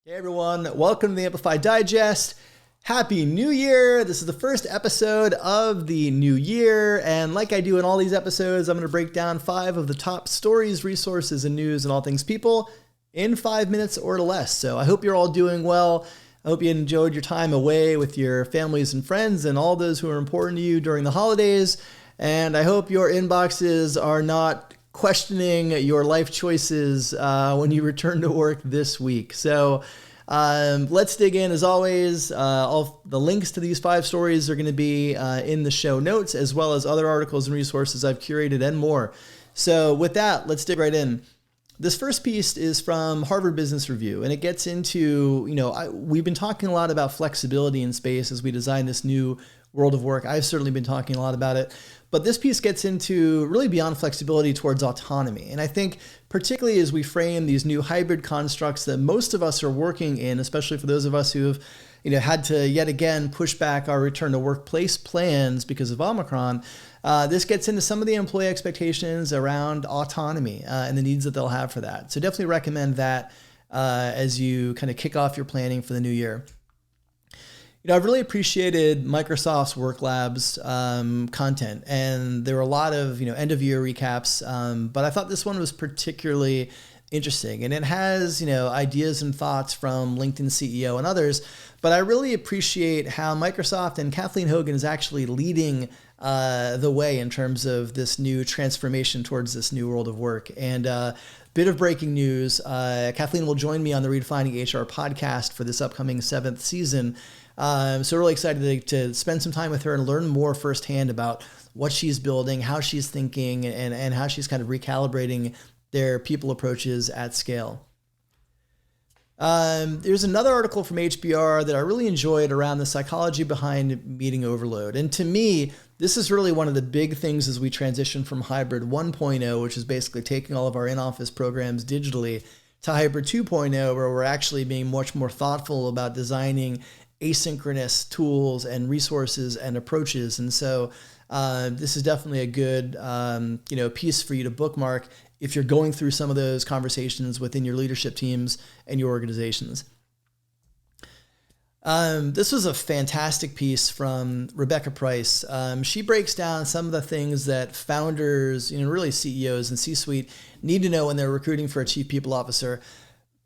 Hey everyone, welcome to the Amplify Digest. Happy New Year! This is the first episode of the new year, and like I do in all these episodes, I'm going to break down 5 of the top stories, resources, and news and all things people in 5 minutes or less. So I hope you're all doing well. I hope you enjoyed your time away with your families and friends and all those who are important to you during the holidays. And I hope your inboxes are not questioning your life choices when you return to work this week. So let's dig in. As always, all the links to these 5 stories are going to be in the show notes, as well as other articles and resources I've curated and more. So with that, let's dig right in. This first piece is from Harvard Business Review, and it gets into, we've been talking a lot about flexibility in space as we design this new world of work. I've certainly been talking a lot about it. But this piece gets into really beyond flexibility towards autonomy. And I think particularly as we frame these new hybrid constructs that most of us are working in, especially for those of us who have had to yet again push back our return to workplace plans because of Omicron, this gets into some of the employee expectations around autonomy and the needs that they'll have for that. So definitely recommend that as you kind of kick off your planning for the new year. I've really appreciated Microsoft's Work Labs content, and there were a lot of end of year recaps, but I thought this one was particularly interesting, and it has ideas and thoughts from LinkedIn CEO and others. But I really appreciate how Microsoft and Kathleen Hogan is actually leading the way in terms of this new transformation towards this new world of work. And bit of breaking news: Kathleen will join me on the Redefining HR podcast for this upcoming 7th season. So really excited to spend some time with her and learn more firsthand about what she's building, how she's thinking, and how she's kind of recalibrating their people approaches at scale. There's another article from HBR that I really enjoyed around the psychology behind meeting overload. And to me, this is really one of the big things as we transition from hybrid 1.0, which is basically taking all of our in-office programs digitally, to hybrid 2.0, where we're actually being much more thoughtful about designing asynchronous tools and resources and approaches. And so this is definitely a good piece for you to bookmark if you're going through some of those conversations within your leadership teams and your organizations. This was a fantastic piece from Rebecca Price. She breaks down some of the things that founders, really CEOs and C-suite need to know when they're recruiting for a chief people officer.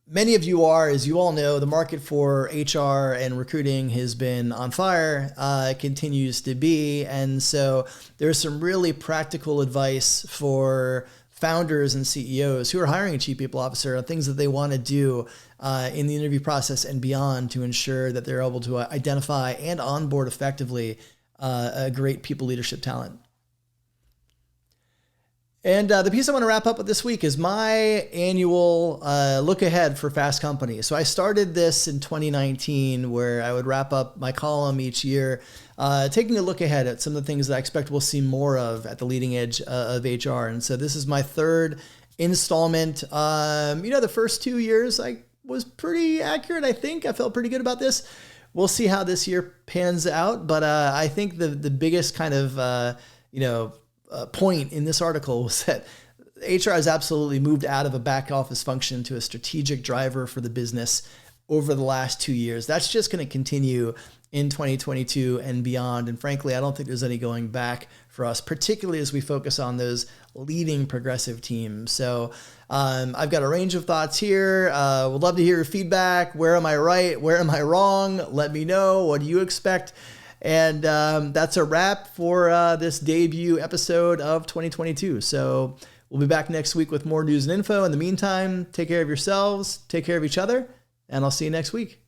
Many of you are, as you all know, the market for HR and recruiting has been on fire, continues to be. And so there's some really practical advice for founders and CEOs who are hiring a chief people officer on things that they want to do in the interview process and beyond to ensure that they're able to identify and onboard effectively a great people leadership talent. And the piece I want to wrap up with this week is my annual look ahead for Fast Company. So I started this in 2019, where I would wrap up my column each year, taking a look ahead at some of the things that I expect we'll see more of at the leading edge of HR. And so this is my 3rd installment. The first 2 years I was pretty accurate, I think. I felt pretty good about this. We'll see how this year pans out. But I think the biggest kind of, point in this article was that HR has absolutely moved out of a back office function to a strategic driver for the business over the last 2 years. That's just going to continue in 2022 and beyond. And frankly, I don't think there's any going back for us, particularly as we focus on those leading progressive teams. So I've got a range of thoughts here. Would love to hear your feedback. Where am I right? Where am I wrong? Let me know. What do you expect? And that's a wrap for this debut episode of 2022. So we'll be back next week with more news and info. In the meantime, take care of yourselves, take care of each other, and I'll see you next week.